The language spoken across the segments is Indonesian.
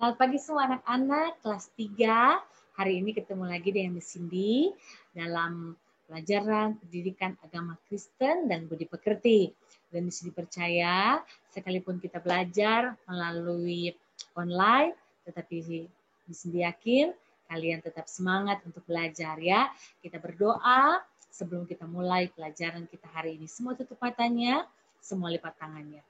Selamat pagi semua anak-anak kelas 3. Hari ini ketemu lagi dengan Miss Cindy dalam pelajaran pendidikan agama Kristen dan budi pekerti. Dan Miss Cindy percaya sekalipun kita belajar melalui online, tetapi Miss Cindy yakin kalian tetap semangat untuk belajar ya. Kita berdoa sebelum kita mulai pelajaran kita hari ini. Semua tutup matanya, semua lipat tangannya.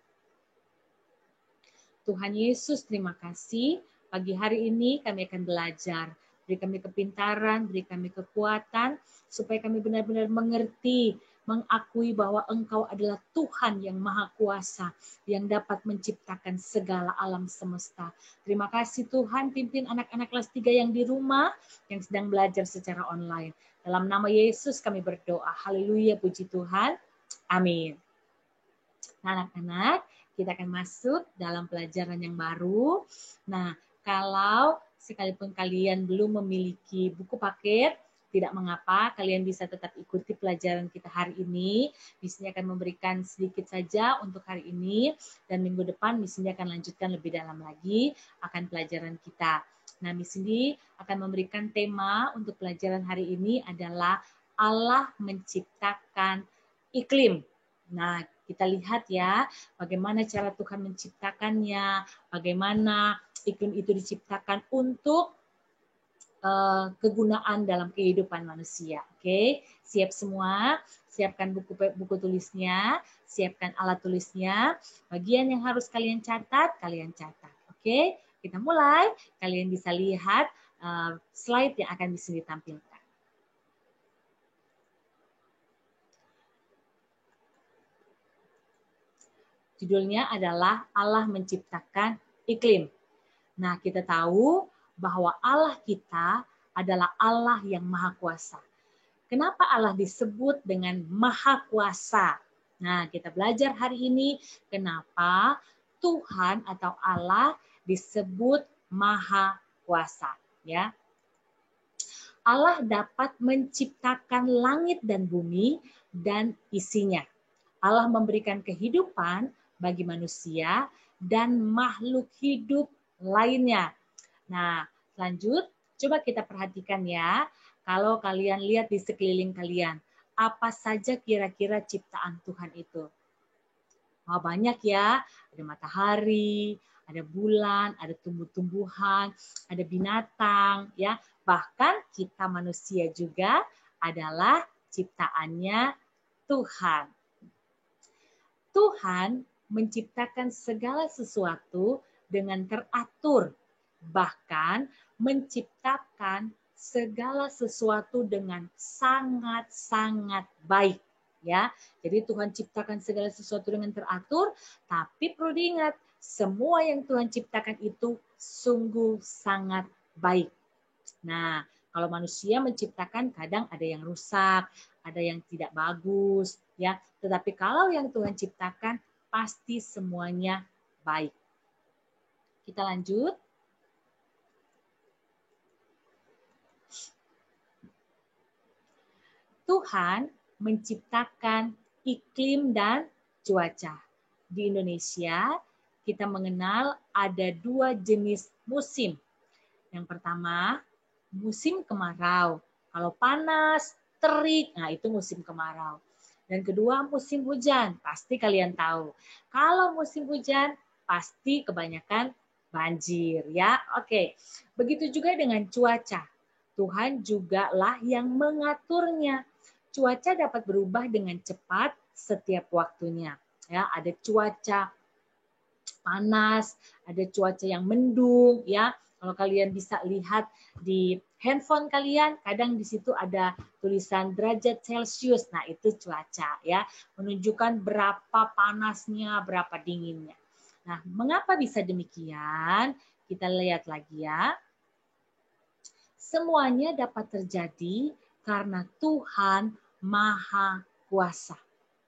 Tuhan Yesus, terima kasih. Pagi hari ini kami akan belajar. Beri kami kepintaran, beri kami kekuatan, supaya kami benar-benar mengerti, mengakui bahwa Engkau adalah Tuhan yang Maha Kuasa, yang dapat menciptakan segala alam semesta. Terima kasih Tuhan, pimpin anak-anak kelas 3 yang di rumah, yang sedang belajar secara online. Dalam nama Yesus kami berdoa. Haleluya, puji Tuhan. Amin. Nah, anak-anak, kita akan masuk dalam pelajaran yang baru. Nah, kalau sekalipun kalian belum memiliki buku paket, tidak mengapa, kalian bisa tetap ikuti pelajaran kita hari ini. Miss Cindy akan memberikan sedikit saja untuk hari ini, dan minggu depan Miss Cindy akan lanjutkan lebih dalam lagi akan pelajaran kita. Nah, Miss Cindy akan memberikan tema untuk pelajaran hari ini adalah Allah menciptakan iklim. Nah, kita lihat ya, bagaimana cara Tuhan menciptakannya, bagaimana iklim itu diciptakan untuk kegunaan dalam kehidupan manusia. Oke, siap semua? Siapkan buku tulisnya, siapkan alat tulisnya. Bagian yang harus kalian catat, kalian catat. Oke, kita mulai. Kalian bisa lihat slide yang akan bisa ditampilkan. Judulnya adalah Allah menciptakan iklim. Nah, kita tahu bahwa Allah kita adalah Allah yang Maha Kuasa. Kenapa Allah disebut dengan Maha Kuasa? Nah, kita belajar hari ini kenapa Tuhan atau Allah disebut Maha Kuasa, ya. Allah dapat menciptakan langit dan bumi dan isinya. Allah memberikan kehidupan bagi manusia dan makhluk hidup lainnya. Nah, lanjut, coba kita perhatikan ya. Kalau kalian lihat di sekeliling kalian, apa saja kira-kira ciptaan Tuhan itu? Oh, banyak ya, ada matahari, ada bulan, ada tumbuh-tumbuhan, ada binatang, ya. Bahkan kita manusia juga adalah ciptaannya Tuhan. Tuhan menciptakan segala sesuatu dengan teratur, bahkan menciptakan segala sesuatu dengan sangat-sangat baik. Ya, jadi Tuhan ciptakan segala sesuatu dengan teratur, tapi perlu diingat, semua yang Tuhan ciptakan itu sungguh sangat baik. Nah, kalau manusia menciptakan kadang ada yang rusak, ada yang tidak bagus, ya. Tetapi kalau yang Tuhan ciptakan pasti semuanya baik. Kita lanjut. Tuhan menciptakan iklim dan cuaca. Di Indonesia, kita mengenal ada 2 jenis musim. Yang pertama, musim kemarau. Kalau panas, terik, nah itu musim kemarau. Dan kedua, musim hujan. Pasti kalian tahu. Kalau musim hujan, pasti kebanyakan banjir, ya. Oke. Begitu juga dengan cuaca. Tuhan juga lah yang mengaturnya. Cuaca dapat berubah dengan cepat setiap waktunya. Ya, ada cuaca panas, ada cuaca yang mendung, ya. Kalau kalian bisa lihat di handphone kalian, kadang di situ ada tulisan derajat Celcius. Nah, itu cuaca, ya, menunjukkan berapa panasnya, berapa dinginnya. Nah, mengapa bisa demikian? Kita lihat lagi ya. Semuanya dapat terjadi karena Tuhan Maha Kuasa.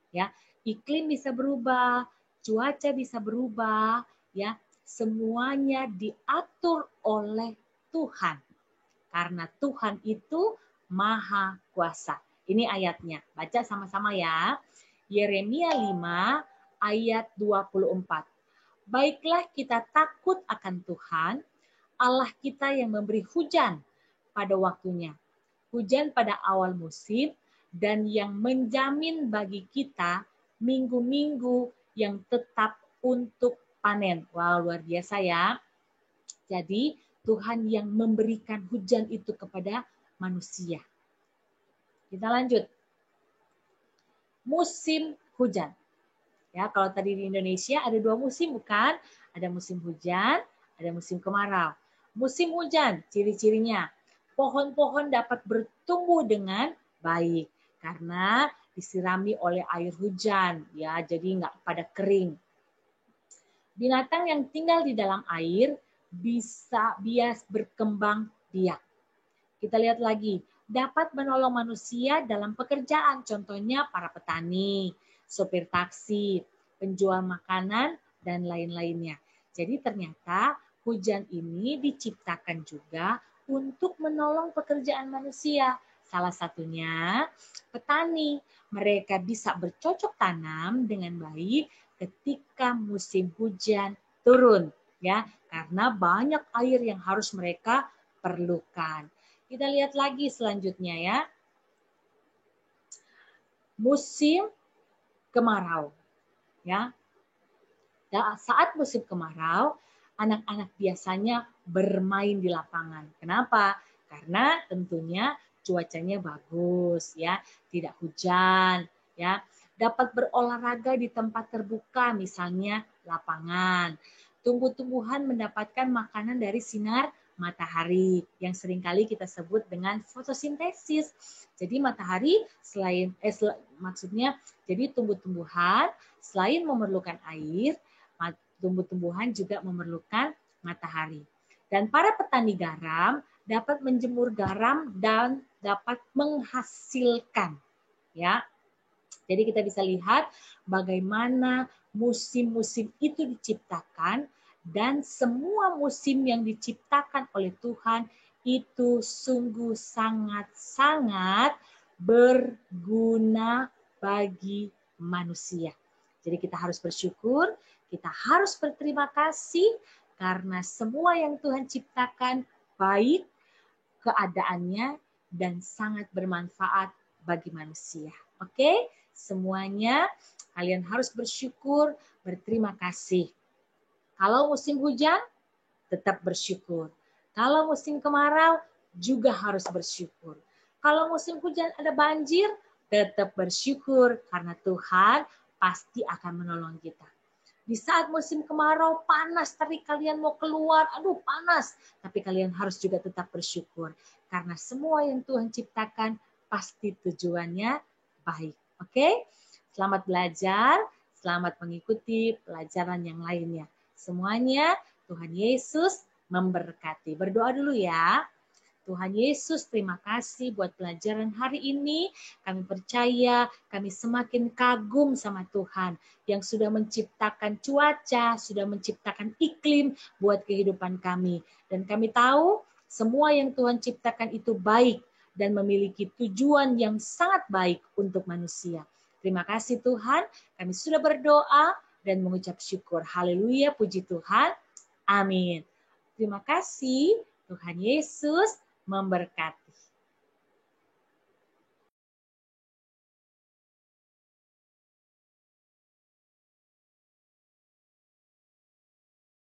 Ya, iklim bisa berubah, cuaca bisa berubah, ya. Semuanya diatur oleh Tuhan. Karena Tuhan itu Maha Kuasa. Ini ayatnya. Baca sama-sama ya. Yeremia 5 ayat 24. Baiklah kita takut akan Tuhan, Allah kita yang memberi hujan pada waktunya, hujan pada awal musim, dan yang menjamin bagi kita minggu-minggu yang tetap untuk panen. Wow, luar biasa ya. Jadi Tuhan yang memberikan hujan itu kepada manusia. Kita lanjut. Musim hujan. Ya, kalau tadi di Indonesia ada 2 musim bukan? Ada musim hujan, ada musim kemarau. Musim hujan, ciri-cirinya pohon-pohon dapat bertumbuh dengan baik karena disirami oleh air hujan, ya, jadi nggak pada kering. Binatang yang tinggal di dalam air bisa bias berkembang biak. Kita lihat lagi, dapat menolong manusia dalam pekerjaan, contohnya para petani, sopir taksi, penjual makanan, dan lain-lainnya. Jadi ternyata hujan ini diciptakan juga untuk menolong pekerjaan manusia. Salah satunya petani, mereka bisa bercocok tanam dengan baik ketika musim hujan turun, ya, karena banyak air yang harus mereka perlukan. Kita lihat lagi selanjutnya ya. Musim kemarau. Ya. Saat musim kemarau, anak-anak biasanya bermain di lapangan. Kenapa? Karena tentunya cuacanya bagus ya, tidak hujan ya. Dapat berolahraga di tempat terbuka, misalnya lapangan. Tumbuh-tumbuhan mendapatkan makanan dari sinar matahari yang seringkali kita sebut dengan fotosintesis. Jadi matahari maksudnya jadi tumbuh-tumbuhan selain memerlukan air, tumbuh-tumbuhan juga memerlukan matahari. Dan para petani garam dapat menjemur garam dan dapat menghasilkan, ya. Jadi kita bisa lihat bagaimana musim-musim itu diciptakan dan semua musim yang diciptakan oleh Tuhan itu sungguh sangat-sangat berguna bagi manusia. Jadi kita harus bersyukur, kita harus berterima kasih karena semua yang Tuhan ciptakan baik keadaannya dan sangat bermanfaat bagi manusia. Oke? Semuanya kalian harus bersyukur, berterima kasih. Kalau musim hujan, tetap bersyukur. Kalau musim kemarau, juga harus bersyukur. Kalau musim hujan ada banjir, tetap bersyukur karena Tuhan pasti akan menolong kita. Di saat musim kemarau panas, tapi kalian mau keluar, aduh panas. Tapi kalian harus juga tetap bersyukur. Karena semua yang Tuhan ciptakan pasti tujuannya baik. Oke? Selamat belajar, selamat mengikuti pelajaran yang lainnya. Semuanya Tuhan Yesus memberkati. Berdoa dulu ya. Tuhan Yesus, terima kasih buat pelajaran hari ini. Kami percaya, kami semakin kagum sama Tuhan yang sudah menciptakan cuaca, sudah menciptakan iklim buat kehidupan kami. Dan kami tahu semua yang Tuhan ciptakan itu baik dan memiliki tujuan yang sangat baik untuk manusia. Terima kasih Tuhan, kami sudah berdoa dan mengucap syukur. Haleluya, puji Tuhan. Amin. Terima kasih, Tuhan Yesus memberkati.